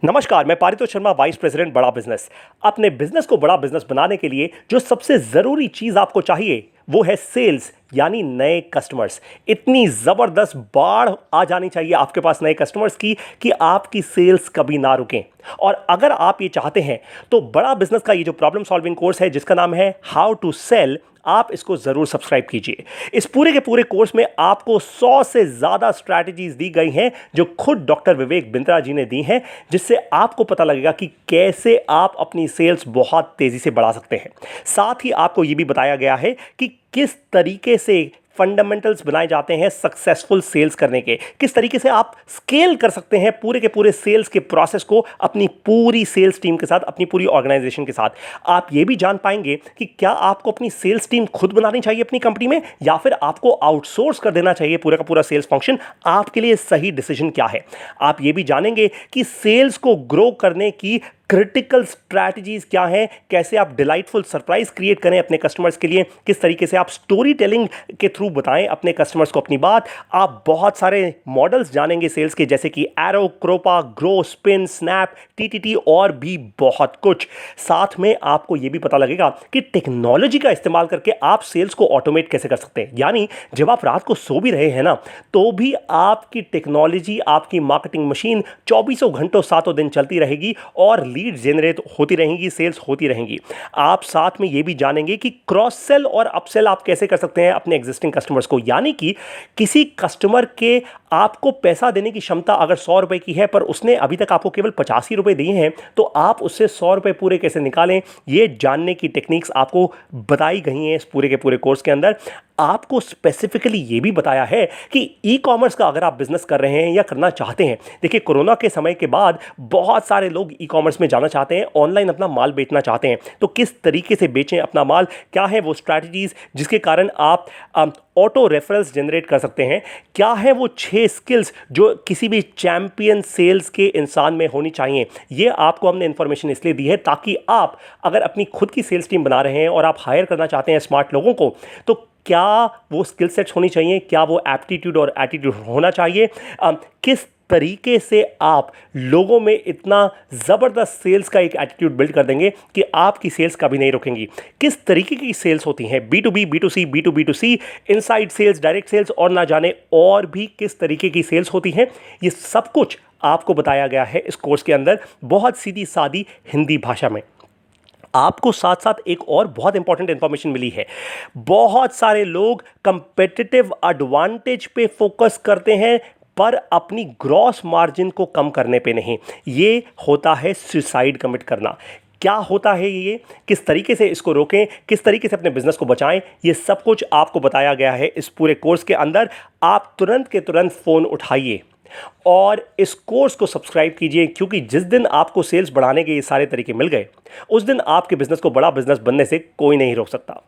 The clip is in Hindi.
नमस्कार, मैं पारितोष शर्मा, वाइस प्रेसिडेंट बड़ा बिजनेस। अपने बिजनेस को बड़ा बिजनेस बनाने के लिए जो सबसे जरूरी चीज आपको चाहिए वो है सेल्स, यानी नए कस्टमर्स। इतनी जबरदस्त बाढ़ आ जानी चाहिए आपके पास नए कस्टमर्स की कि आपकी सेल्स कभी ना रुकें। और अगर आप ये चाहते हैं तो बड़ा बिजनेस का ये जो प्रॉब्लम सॉल्विंग कोर्स है जिसका नाम है हाउ टू सेल, आप इसको जरूर सब्सक्राइब कीजिए। इस पूरे के पूरे कोर्स में आपको 100 से ज्यादा स्ट्रैटेजीज दी गई हैं जो खुद डॉक्टर विवेक बिंद्रा जी ने दी हैं, जिससे आपको पता लगेगा कि कैसे आप अपनी सेल्स बहुत तेजी से बढ़ा सकते हैं। साथ ही आपको यह भी बताया गया है कि किस तरीके से फंडामेंटल्स बनाए जाते हैं सक्सेसफुल सेल्स करने के, किस तरीके से आप स्केल कर सकते हैं पूरे के पूरे सेल्स के प्रोसेस को अपनी पूरी सेल्स टीम के साथ, अपनी पूरी ऑर्गेनाइजेशन के साथ। आप ये भी जान पाएंगे कि क्या आपको अपनी सेल्स टीम खुद बनानी चाहिए अपनी कंपनी में या फिर आपको आउटसोर्स कर देना चाहिए पूरा का पूरा सेल्स फंक्शन। आपके लिए सही डिसीजन क्या है। आप ये भी जानेंगे कि सेल्स को ग्रो करने की क्रिटिकल स्ट्रैटेजीज क्या हैं, कैसे आप डिलाइटफुल सरप्राइज क्रिएट करें अपने कस्टमर्स के लिए, किस तरीके से आप स्टोरी टेलिंग के थ्रू बताएं अपने कस्टमर्स को अपनी बात। आप बहुत सारे मॉडल्स जानेंगे सेल्स के, जैसे कि Arrow, Cropa, Grow, Spin, Snap, TTT और भी बहुत कुछ। साथ में आपको यह भी पता लगेगा कि टेक्नोलॉजी का इस्तेमाल करके आप सेल्स को ऑटोमेट कैसे कर सकते हैं। यानी जब आप रात को सो भी रहे हैं ना, तो भी आपकी टेक्नोलॉजी, आपकी मार्केटिंग मशीन 24 घंटों 7 दिन चलती रहेगी और लीड जनरेट होती रहेंगी, सेल्स होती रहेंगी। आप साथ में यह भी जानेंगे कि क्रॉस सेल और अपसेल आप कैसे कर सकते हैं अपने एग्जिस्टिंग कस्टमर्स को। यानी कि किसी कस्टमर के आपको पैसा देने की क्षमता अगर 100 रुपए की है पर उसने अभी तक आपको केवल 85 ही रुपए दिए हैं, तो आप उससे 100 रुपए पूरे कैसे निकालें, यह जानने की टेक्निक्स आपको बताई गई हैं इस पूरे के पूरे कोर्स के अंदर। आपको स्पेसिफिकली यह भी बताया है कि ई कॉमर्स का अगर आप बिजनेस कर रहे हैं या करना चाहते हैं, देखिए कोरोना के समय के बाद बहुत सारे लोग ई कॉमर्स में जाना चाहते हैं, ऑनलाइन अपना माल बेचना चाहते हैं, तो किस तरीके से बेचें अपना माल, क्या है वो स्ट्रैटेजीज जिसके कारण आप ऑटो रेफरल्स जनरेट कर सकते हैं, क्या है वो 6 स्किल्स जो किसी भी चैंपियन सेल्स के इंसान में होनी चाहिए। ये आपको हमने इंफॉर्मेशन इसलिए दी है ताकि आप अगर अपनी खुद की सेल्स टीम बना रहे हैं और आप हायर करना चाहते हैं स्मार्ट लोगों को, तो क्या वो स्किल सेट्स होनी चाहिए, क्या वो एप्टीट्यूड और एटीट्यूड होना चाहिए, किस तरीके से आप लोगों में इतना ज़बरदस्त सेल्स का एक एटीट्यूड बिल्ड कर देंगे कि आपकी सेल्स कभी नहीं रुकेंगी। किस तरीके की सेल्स होती हैं, B2B, B2C, B2B2C, inside sales, direct sales और ना जाने और भी किस तरीके की सेल्स होती हैं, ये सब कुछ आपको बताया गया है इस कोर्स के अंदर बहुत सीधी सादी हिंदी भाषा में। आपको साथ साथ एक और बहुत इंपॉर्टेंट इंफॉर्मेशन मिली है। बहुत सारे लोग कंपेटिटिव एडवांटेज पे फोकस करते हैं पर अपनी ग्रॉस मार्जिन को कम करने पे नहीं। ये होता है सुसाइड कमिट करना। क्या होता है ये, किस तरीके से इसको रोकें, किस तरीके से अपने बिजनेस को बचाएं, ये सब कुछ आपको बताया गया है इस पूरे कोर्स के अंदर। आप तुरंत के तुरंत फोन उठाइए और इस कोर्स को सब्सक्राइब कीजिए, क्योंकि जिस दिन आपको सेल्स बढ़ाने के ये सारे तरीके मिल गए, उस दिन आपके बिजनेस को बड़ा बिजनेस बनने से कोई नहीं रोक सकता।